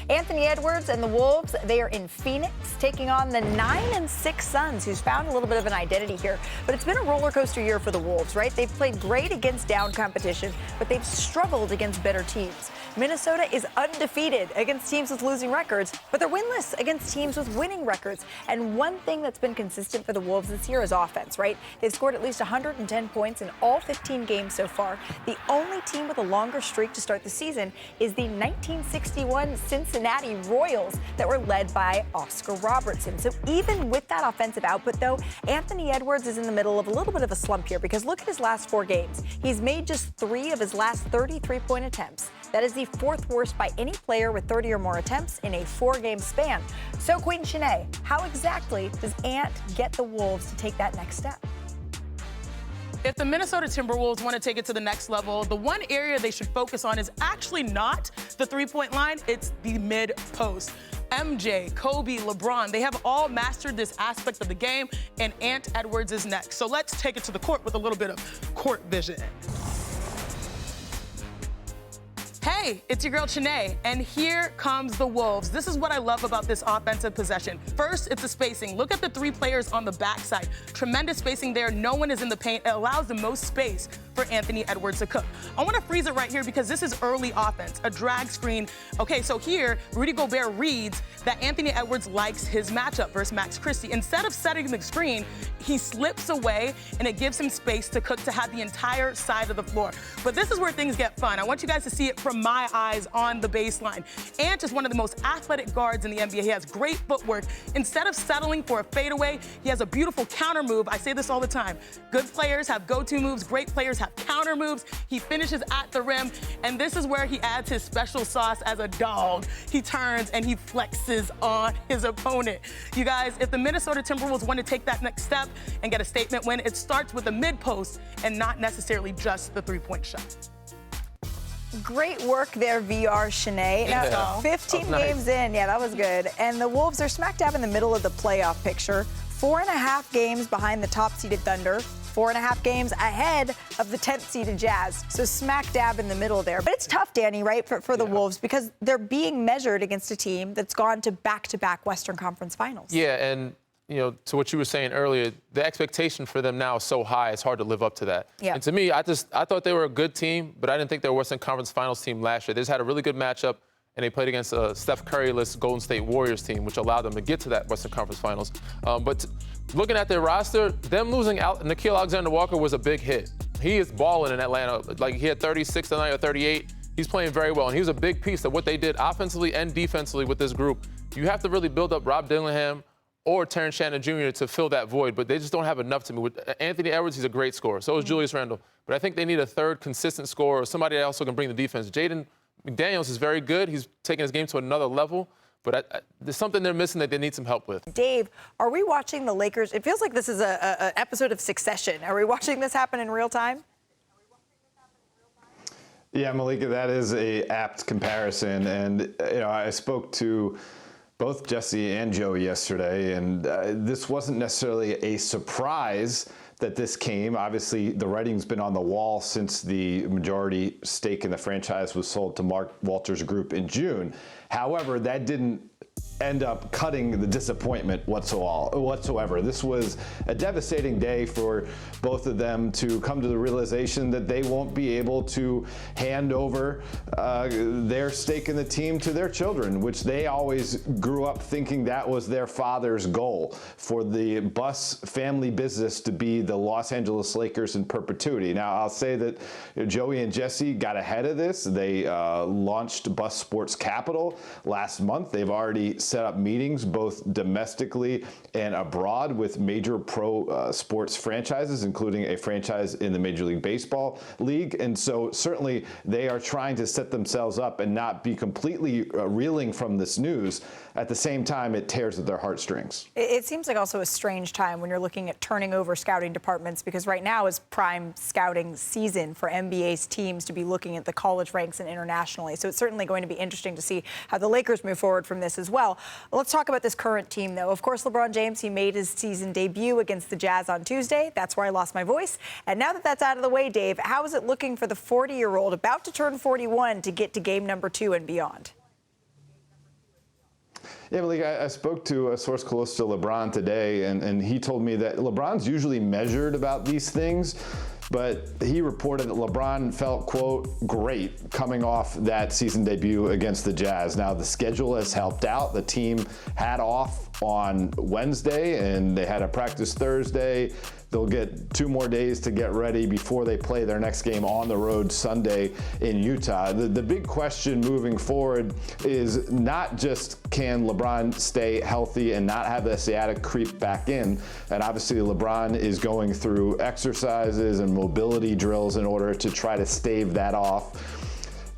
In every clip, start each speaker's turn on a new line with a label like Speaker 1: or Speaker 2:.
Speaker 1: Anthony Edwards and the Wolves, they are in Phoenix, taking on the 9-6 Suns, who's found a little bit of an identity here. But it's been a roller coaster year for the Wolves, right? They've played great against down competition, but they've struggled against better teams. Minnesota is undefeated against teams with losing records, but they're winless against teams with winning records. And one thing that's been consistent for the Wolves this year is offense, right? They've scored at least 110 points in all 15 games so far. The only team with a longer streak to start the season is the 1961 Cincinnati Royals that were led by Oscar Robertson. So even with that offensive output, though, Anthony Edwards is in the middle of a little bit of a slump here, because look at his last 4 games. He's made just 3 of his last 33-point attempts. That is the 4th worst by any player with 30 or more attempts in a 4-game span. So, Queen Chiney, how exactly does Ant get the Wolves to take that next step?
Speaker 2: If the Minnesota Timberwolves want to take it to the next level, the one area they should focus on is actually not the 3-point line, it's the mid-post. MJ, Kobe, LeBron, they have all mastered this aspect of the game, and Ant Edwards is next. So let's take it to the court with a little bit of court vision. Hey, it's your girl Chiney, and here comes the Wolves. This is what I love about this offensive possession. First, it's the spacing. Look at the 3 players on the backside. Tremendous spacing there. No one is in the paint. It allows the most space for Anthony Edwards to cook. I want to freeze it right here because this is early offense, a drag screen. Okay, so here, Rudy Gobert reads that Anthony Edwards likes his matchup versus Max Christie. Instead of setting the screen, he slips away, and it gives him space to cook, to have the entire side of the floor. But this is where things get fun. I want you guys to see it from my eyes on the baseline. Ant is one of the most athletic guards in the NBA. He has great footwork. Instead of settling for a fadeaway, he has a beautiful counter move. I say this all the time. Good players have go-to moves. Great players have counter moves. He finishes at the rim, and this is where he adds his special sauce as a dog. He turns and he flexes on his opponent. You guys, if the Minnesota Timberwolves want to take that next step and get a statement win, it starts with the mid-post and not necessarily just the 3-point shot.
Speaker 1: Great work there, VR Chiney. Now, 15 games in. Yeah, that was good. And the Wolves are smack dab in the middle of the playoff picture. 4.5 games behind the top-seeded Thunder. 4.5 games ahead of the 10th-seeded Jazz. So smack dab in the middle there. But it's tough, Danny, right, for the Wolves, because they're being measured against a team that's gone to back-to-back Western Conference Finals.
Speaker 3: Yeah, and you know, to what you were saying earlier, the expectation for them now is so high, it's hard to live up to that.
Speaker 1: Yeah.
Speaker 3: And to me, I thought they were a good team, but I didn't think they were a Western Conference Finals team last year. They just had a really good matchup, and they played against a Steph Curry-less Golden State Warriors team, which allowed them to get to that Western Conference Finals. But looking at their roster, them losing Nickeil Alexander-Walker was a big hit. He is balling in Atlanta. Like, he had 36 tonight or 38. He's playing very well, and he was a big piece of what they did offensively and defensively with this group. You have to really build up Rob Dillingham or Terrence Shannon Jr. to fill that void, but they just don't have enough to me. With Anthony Edwards, he's a great scorer. So is Julius Randle. But I think they need a third consistent scorer, or somebody that also can bring the defense. Jaden McDaniels is very good. He's taking his game to another level. But there's something they're missing that they need some help with.
Speaker 1: Dave, are we watching the Lakers? It feels like this is an episode of Succession. Are we watching this happen in real time?
Speaker 4: Yeah, Malika, that is a apt comparison. And, you know, I spoke to both Jesse and Joey yesterday, and this wasn't necessarily a surprise that this came. Obviously, the writing's been on the wall since the majority stake in the franchise was sold to Mark Walters' group in June. However, that didn't end up cutting the disappointment whatsoever. This was a devastating day for both of them to come to the realization that they won't be able to hand over their stake in the team to their children, which they always grew up thinking that was their father's goal, for the Buss family business to be the Los Angeles Lakers in perpetuity. Now, I'll say that Joey and Jesse got ahead of this. They launched Buss Sports Capital last month. They've already set up meetings both domestically and abroad with major pro sports franchises, including a franchise in the Major League Baseball League. And so certainly they are trying to set themselves up and not be completely reeling from this news. At the same time, it tears at their heartstrings.
Speaker 1: It seems like also a strange time when you're looking at turning over scouting departments, because right now is prime scouting season for NBA's teams to be looking at the college ranks and internationally. So it's certainly going to be interesting to see how the Lakers move forward from this as well. Let's talk about this current team, though. Of course, LeBron James, he made his season debut against the Jazz on Tuesday. That's where I lost my voice. And now that that's out of the way, Dave, how is it looking for the 40-year-old about to turn 41 to get to game number 2 and beyond?
Speaker 4: Yeah, Malika, I spoke to a source close to LeBron today, and he told me that LeBron's usually measured about these things, but he reported that LeBron felt, quote, great coming off that season debut against the Jazz. Now, the schedule has helped out. The team had off on Wednesday, and they had a practice Thursday. They'll get 2 more days to get ready before they play their next game on the road Sunday in Utah. The big question moving forward is not just can LeBron stay healthy and not have the sciatic creep back in, and obviously LeBron is going through exercises and mobility drills in order to try to stave that off,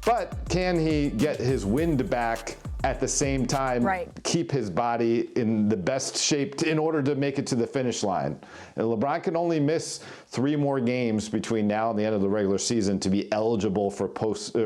Speaker 4: but can he get his wind back at the same time, keep his body in the best shape in order to make it to the finish line? And LeBron can only miss 3 more games between now and the end of the regular season to be eligible for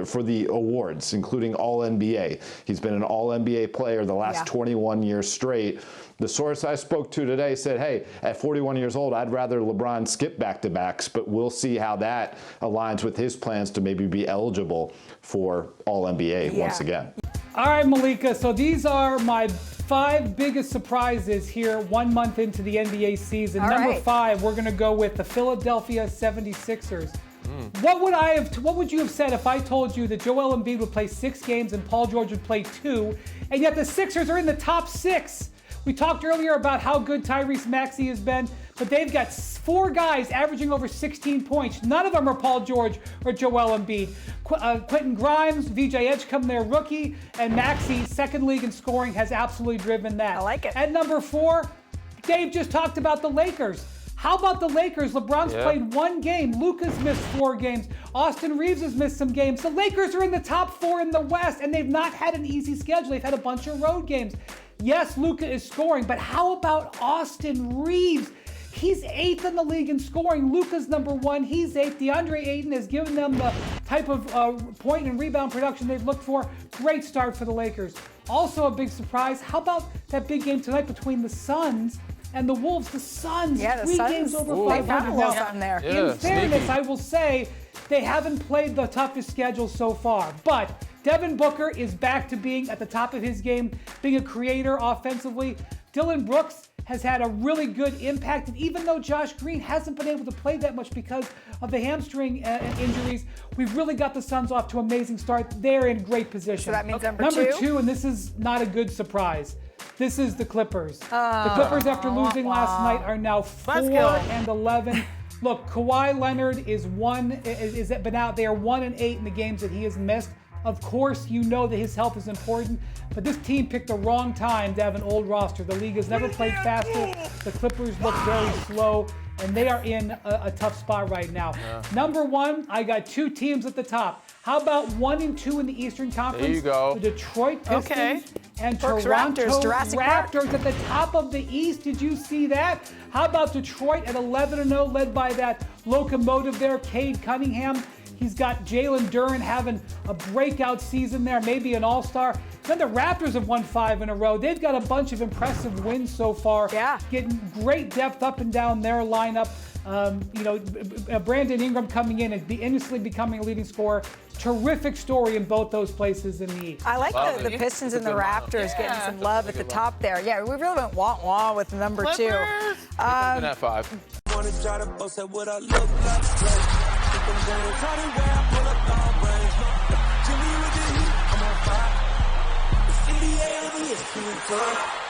Speaker 4: for the awards, including All-NBA. He's been an All-NBA player the last 21 years straight. The source I spoke to today said, hey, at 41 years old, I'd rather LeBron skip back-to-backs, but we'll see how that aligns with his plans to maybe be eligible for All-NBA once again.
Speaker 5: All right, Malika, so these are my 5 biggest surprises here 1 month into the NBA season. Number 5, we're going to go with the Philadelphia 76ers. What would you have said if I told you that Joel Embiid would play 6 games and Paul George would play 2, and yet the Sixers are in the top 6? We talked earlier about how good Tyrese Maxey has been, but they've got 4 guys averaging over 16 points. None of them are Paul George or Joel Embiid. Quentin Grimes, VJ Edgecombe, their rookie, and Maxey, second league in scoring, has absolutely driven that.
Speaker 1: I like it.
Speaker 5: At number 4, Dave just talked about the Lakers. How about the Lakers? LeBron's played 1 game. Luka's missed 4 games. Austin Reeves has missed some games. The Lakers are in the top 4 in the West, and they've not had an easy schedule. They've had a bunch of road games. Yes, Luka is scoring, but how about Austin Reeves? He's 8th in the league in scoring. Luka's number 1. He's 8th. DeAndre Ayton has given them the type of point and rebound production they've looked for. Great start for the Lakers. Also a big surprise. How about that big game tonight between the Suns and the Wolves? The Suns, 3 games over 500 now. In fairness, I will say they haven't played the toughest schedule so far, but Devin Booker is back to being at the top of his game, being a creator offensively. Dylan Brooks has had a really good impact, and even though Josh Green hasn't been able to play that much because of the hamstring injuries, we've really got the Suns off to an amazing start. They're in great position.
Speaker 1: So that means number
Speaker 5: 2, and this is not a good surprise. This is the Clippers. The Clippers, after losing last night, are now 4-11. Look, Kawhi Leonard is been out there 1-8 in the games that he has missed. Of course, you know that his health is important, but this team picked the wrong time to have an old roster. The league has never played faster. The Clippers look very slow, and they are in a tough spot right now. Number 1, I got 2 teams at the top. How about 1 and 2 in the Eastern Conference?
Speaker 3: There you go.
Speaker 5: The Detroit Pistons and Toronto Raptors at the top of the East. Did you see that? How about Detroit at 11-0, led by that locomotive there, Cade Cunningham? He's got Jalen Duren having a breakout season there, maybe an all-star. Then the Raptors have won 5 in a row. They've got a bunch of impressive wins so far. Getting great depth up and down their lineup. Brandon Ingram coming in and instantly becoming a leading scorer. Terrific story in both those places in the East.
Speaker 1: I like the Pistons and the Raptors getting some love at the top there. Yeah, we really went wah-wah with number 2.
Speaker 3: At 5.
Speaker 6: I'm on fire. The city, yeah,